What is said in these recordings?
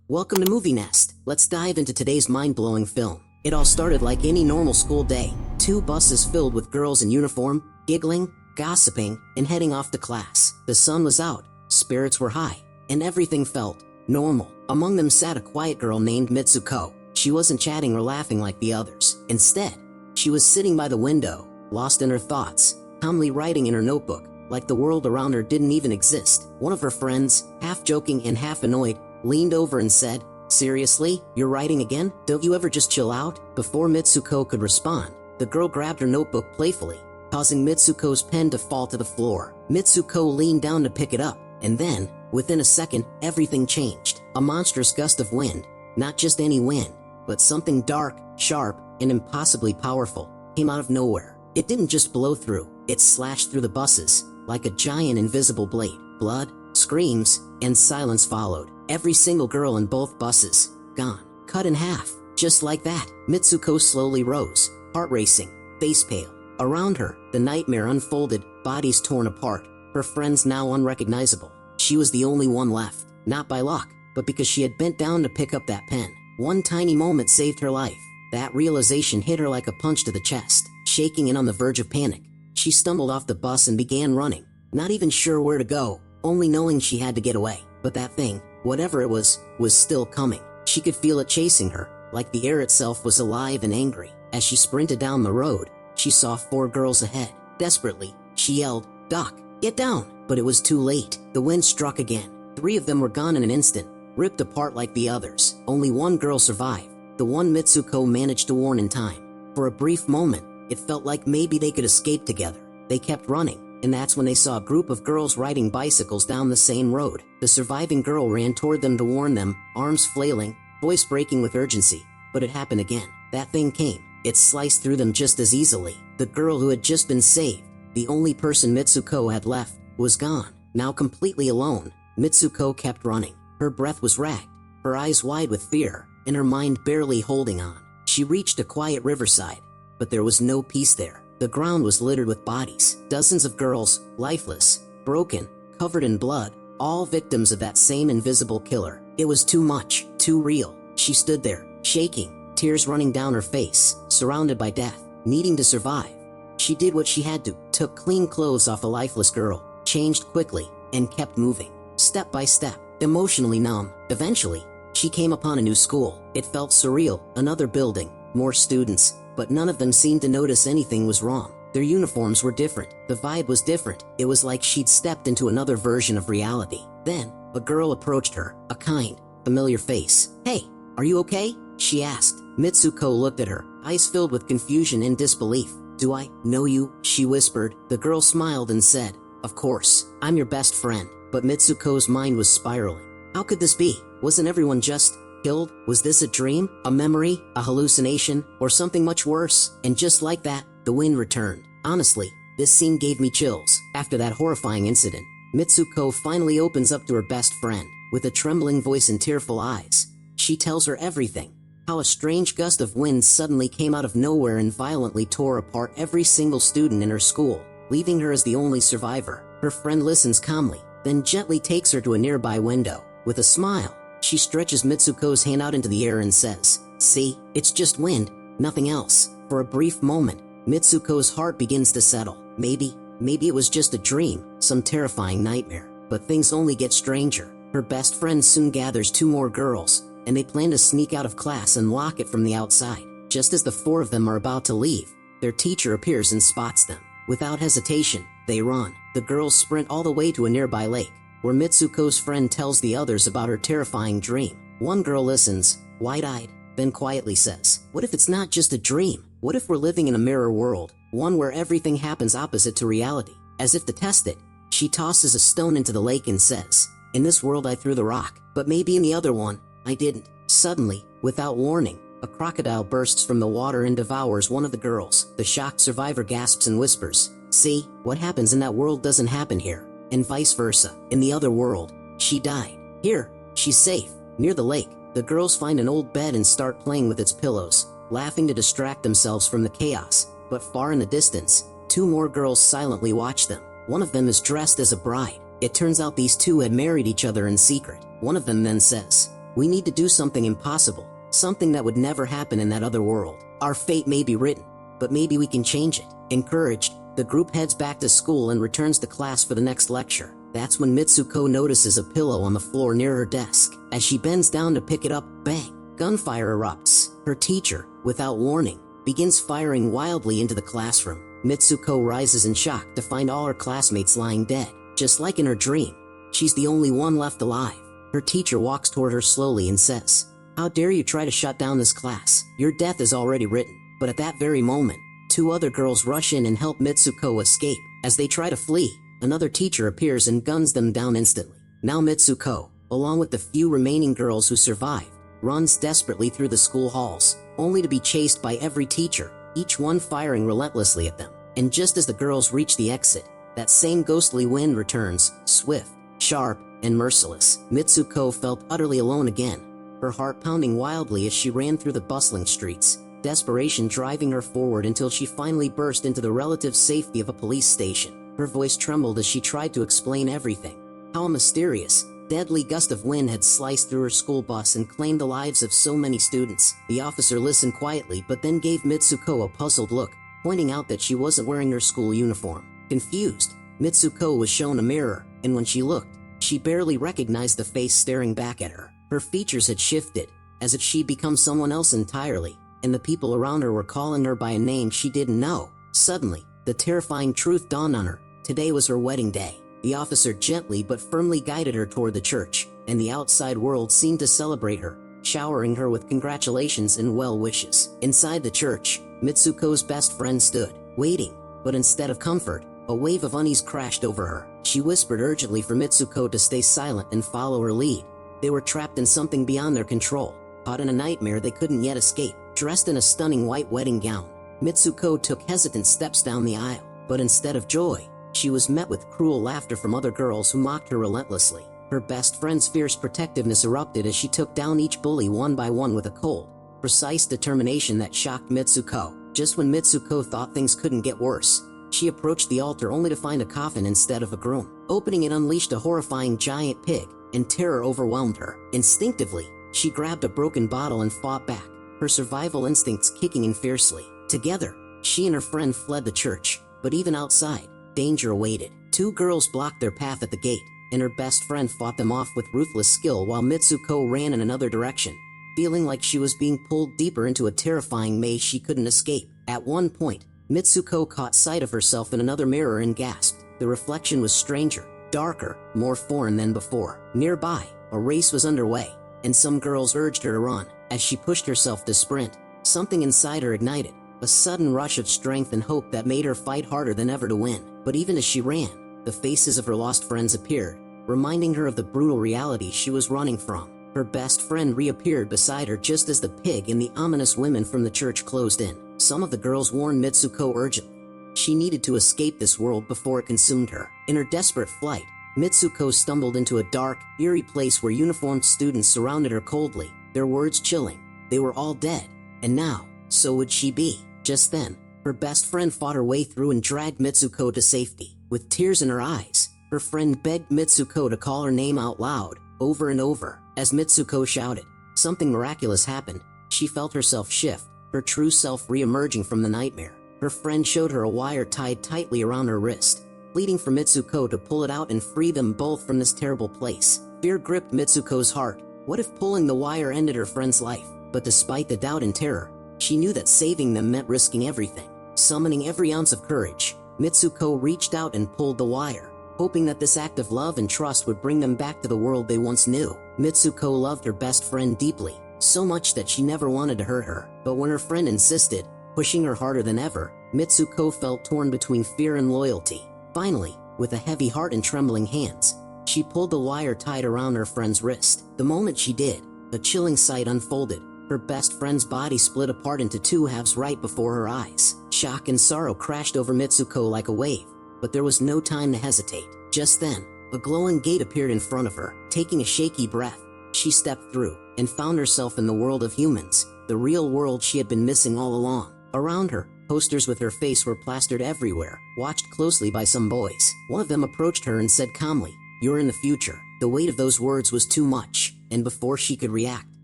Welcome to MovieNest. Let's dive into today's mind-blowing film. It all started like any normal school day. Two buses filled with girls in uniform, giggling, gossiping, and heading off to class. The sun was out, spirits were high, and everything felt normal. Among them sat a quiet girl named Mitsuko. She wasn't chatting or laughing like the others. Instead, she was sitting by the window, lost in her thoughts, calmly writing in her notebook, like the world around her didn't even exist. One of her friends, half joking and half annoyed, leaned over and said, "Seriously, you're writing again? Don't you ever just chill out?" Before Mitsuko could respond, the girl grabbed her notebook playfully, causing Mitsuko's pen to fall to the floor. Mitsuko leaned down to pick it up, and then, within a second, everything changed. A monstrous gust of wind, not just any wind, but something dark, sharp, and impossibly powerful, came out of nowhere. It didn't just blow through, it slashed through the buses, like a giant invisible blade. Blood, screams, and silence followed. Every single girl in both buses, gone, cut in half. Just like that, Mitsuko slowly rose, heart racing, face pale. Around her, the nightmare unfolded, bodies torn apart, her friends now unrecognizable. She was the only one left, not by luck, but because she had bent down to pick up that pen. One tiny moment saved her life. That realization hit her like a punch to the chest. Shaking and on the verge of panic, she stumbled off the bus and began running, not even sure where to go, only knowing she had to get away. But that thing, whatever it was still coming. She could feel it chasing her, like the air itself was alive and angry. As she sprinted down the road, she saw 4 girls ahead. Desperately, she yelled, "Duck, get down!" But it was too late. The wind struck again. 3 of them were gone in an instant, ripped apart like the others. Only one girl survived, the one Mitsuko managed to warn in time. For a brief moment, it felt like maybe they could escape together. They kept running, and that's when they saw a group of girls riding bicycles down the same road. The surviving girl ran toward them to warn them, arms flailing, voice breaking with urgency. But it happened again. That thing came. It sliced through them just as easily. The girl who had just been saved, the only person Mitsuko had left, was gone. Now completely alone, Mitsuko kept running. Her breath was ragged, her eyes wide with fear, and her mind barely holding on. She reached a quiet riverside, but there was no peace there. The ground was littered with bodies, dozens of girls, lifeless, broken, covered in blood, all victims of that same invisible killer. It was too much, too real. She stood there, shaking, tears running down her face, surrounded by death, needing to survive. She did what she had to, took clean clothes off a lifeless girl, changed quickly, and kept moving, step by step, emotionally numb. Eventually, she came upon a new school. It felt surreal, another building, more students, but none of them seemed to notice anything was wrong. Their uniforms were different, the vibe was different. It was like she'd stepped into another version of reality. Then, a girl approached her, a kind, familiar face. "Hey, are you okay?" she asked. Mitsuko looked at her, eyes filled with confusion and disbelief. "Do I know you?" she whispered. The girl smiled and said, "Of course, I'm your best friend." But Mitsuko's mind was spiraling. How could this be? Wasn't everyone just killed? Was this a dream, a memory, a hallucination, or something much worse? And just like that, the wind returned. Honestly, this scene gave me chills. After that horrifying incident, Mitsuko finally opens up to her best friend. With a trembling voice and tearful eyes, she tells her everything. How a strange gust of wind suddenly came out of nowhere and violently tore apart every single student in her school, leaving her as the only survivor. Her friend listens calmly, then gently takes her to a nearby window. With a smile, she stretches Mitsuko's hand out into the air and says, "See, it's just wind, nothing else." For a brief moment, Mitsuko's heart begins to settle. Maybe it was just a dream, some terrifying nightmare. But things only get stranger. Her best friend soon gathers 2 more girls, and they plan to sneak out of class and lock it from the outside. Just as the 4 of them are about to leave, their teacher appears and spots them. Without hesitation, they run. The girls sprint all the way to a nearby lake, where Mitsuko's friend tells the others about her terrifying dream. One girl listens, wide-eyed, then quietly says, "What if it's not just a dream? What if we're living in a mirror world, one where everything happens opposite to reality?" As if to test it, she tosses a stone into the lake and says, "In this world I threw the rock, but maybe in the other one, I didn't." Suddenly, without warning, a crocodile bursts from the water and devours one of the girls. The shocked survivor gasps and whispers, "See, what happens in that world doesn't happen here." And vice versa. In the other world, she died. Here, she's safe. Near the lake, the girls find an old bed and start playing with its pillows, laughing to distract themselves from the chaos. But far in the distance, 2 more girls silently watch them. One of them is dressed as a bride. It turns out these 2 had married each other in secret. One of them then says, We need to do something impossible, something that would never happen in that other world. Our fate may be written, but maybe we can change it." Encouraged, the group heads back to school and returns to class for the next lecture. That's when Mitsuko notices a pillow on the floor near her desk. As she bends down to pick it up, bang! Gunfire erupts. Her teacher, without warning, begins firing wildly into the classroom. Mitsuko rises in shock to find all her classmates lying dead. Just like in her dream, she's the only one left alive. Her teacher walks toward her slowly and says, "How dare you try to shut down this class? Your death is already written." But at that very moment, two other girls rush in and help Mitsuko escape. As they try to flee, another teacher appears and guns them down instantly. Now Mitsuko, along with the few remaining girls who survive, runs desperately through the school halls, only to be chased by every teacher, each one firing relentlessly at them. And just as the girls reach the exit, that same ghostly wind returns, swift, sharp, and merciless. Mitsuko felt utterly alone again, her heart pounding wildly as she ran through the bustling streets, desperation driving her forward until she finally burst into the relative safety of a police station. Her voice trembled as she tried to explain everything. How a mysterious, deadly gust of wind had sliced through her school bus and claimed the lives of so many students. The officer listened quietly but then gave Mitsuko a puzzled look, pointing out that she wasn't wearing her school uniform. Confused, Mitsuko was shown a mirror, and when she looked, she barely recognized the face staring back at her. Her features had shifted, as if she'd become someone else entirely, and the people around her were calling her by a name she didn't know. Suddenly, the terrifying truth dawned on her. Today was her wedding day. The officer gently but firmly guided her toward the church, and the outside world seemed to celebrate her, showering her with congratulations and well wishes. Inside the church, Mitsuko's best friend stood, waiting, but instead of comfort, a wave of unease crashed over her. She whispered urgently for Mitsuko to stay silent and follow her lead. They were trapped in something beyond their control, caught in a nightmare they couldn't yet escape. Dressed in a stunning white wedding gown, Mitsuko took hesitant steps down the aisle, but instead of joy, she was met with cruel laughter from other girls who mocked her relentlessly. Her best friend's fierce protectiveness erupted as she took down each bully one by one with a cold, precise determination that shocked Mitsuko. Just when Mitsuko thought things couldn't get worse, she approached the altar only to find a coffin instead of a groom. Opening it unleashed a horrifying giant pig, and terror overwhelmed her. Instinctively, she grabbed a broken bottle and fought back, her survival instincts kicking in fiercely. Together, she and her friend fled the church, but even outside, danger awaited. Two girls blocked their path at the gate, and her best friend fought them off with ruthless skill while Mitsuko ran in another direction, feeling like she was being pulled deeper into a terrifying maze she couldn't escape. At one point, Mitsuko caught sight of herself in another mirror and gasped. The reflection was stranger, darker, more foreign than before. Nearby, a race was underway, and some girls urged her to run. As she pushed herself to sprint, something inside her ignited, a sudden rush of strength and hope that made her fight harder than ever to win. But even as she ran, the faces of her lost friends appeared, reminding her of the brutal reality she was running from. Her best friend reappeared beside her just as the pig and the ominous women from the church closed in. Some of the girls warned Mitsuko urgently. She needed to escape this world before it consumed her. In her desperate flight, Mitsuko stumbled into a dark, eerie place where uniformed students surrounded her coldly, their words chilling. They were all dead, and now, so would she be. Just then, her best friend fought her way through and dragged Mitsuko to safety. With tears in her eyes, her friend begged Mitsuko to call her name out loud, over and over. As Mitsuko shouted, something miraculous happened. She felt herself shift, her true self re-emerging from the nightmare. Her friend showed her a wire tied tightly around her wrist, pleading for Mitsuko to pull it out and free them both from this terrible place. Fear gripped Mitsuko's heart. What if pulling the wire ended her friend's life? But despite the doubt and terror, she knew that saving them meant risking everything. Summoning every ounce of courage, Mitsuko reached out and pulled the wire, hoping that this act of love and trust would bring them back to the world they once knew. Mitsuko loved her best friend deeply, so much that she never wanted to hurt her. But when her friend insisted, pushing her harder than ever, Mitsuko felt torn between fear and loyalty. Finally, with a heavy heart and trembling hands, she pulled the wire tied around her friend's wrist. The moment she did, a chilling sight unfolded. Her best friend's body split apart into two halves right before her eyes. Shock and sorrow crashed over Mitsuko like a wave, but there was no time to hesitate. Just then, a glowing gate appeared in front of her. Taking a shaky breath, she stepped through and found herself in the world of humans, the real world she had been missing all along. Around her, posters with her face were plastered everywhere, watched closely by some boys. One of them approached her and said calmly, "You're in the future." The weight of those words was too much. and before she could react,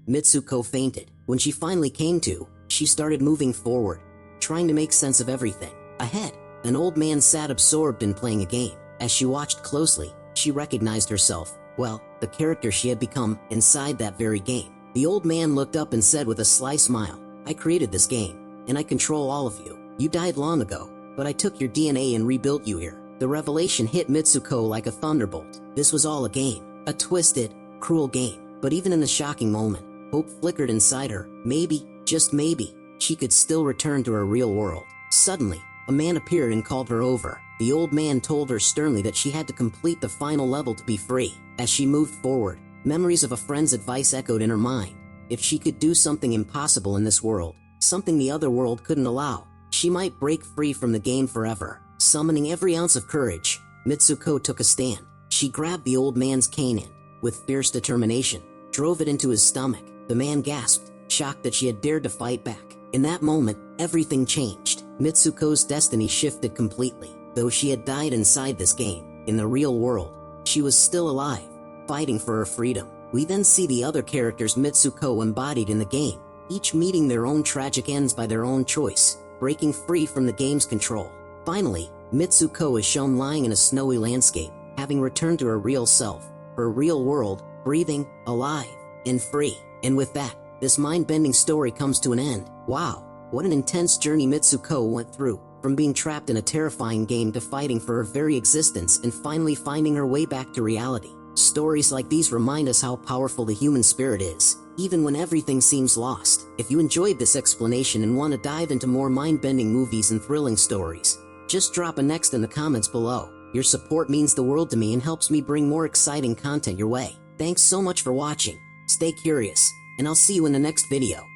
Mitsuko fainted. When she finally came to, she started moving forward, trying to make sense of everything. Ahead, an old man sat absorbed in playing a game. As she watched closely, she recognized herself, well, the character she had become, inside that very game. The old man looked up and said with a sly smile, "I created this game, and I control all of you. You died long ago, but I took your DNA and rebuilt you here." The revelation hit Mitsuko like a thunderbolt. This was all a game. A twisted, cruel game. But even in the shocking moment, hope flickered inside her. Maybe, just maybe, she could still return to her real world. Suddenly, a man appeared and called her over. The old man told her sternly that she had to complete the final level to be free. As she moved forward, memories of a friend's advice echoed in her mind. If she could do something impossible in this world, something the other world couldn't allow, she might break free from the game forever. Summoning every ounce of courage, Mitsuko took a stand. She grabbed the old man's cane and, with fierce determination, drove it into his stomach. The man gasped, shocked that she had dared to fight back. In that moment, everything changed. Mitsuko's destiny shifted completely. Though she had died inside this game, in the real world, she was still alive, fighting for her freedom. We then see the other characters Mitsuko embodied in the game, each meeting their own tragic ends by their own choice, breaking free from the game's control. Finally, Mitsuko is shown lying in a snowy landscape, having returned to her real self, her real world, breathing, alive, and free. And with that, this mind-bending story comes to an end. Wow, what an intense journey Mitsuko went through, from being trapped in a terrifying game to fighting for her very existence and finally finding her way back to reality. Stories like these remind us how powerful the human spirit is, even when everything seems lost. If you enjoyed this explanation and want to dive into more mind-bending movies and thrilling stories, just drop a next in the comments below. Your support means the world to me and helps me bring more exciting content your way. Thanks so much for watching. Stay curious, and I'll see you in the next video.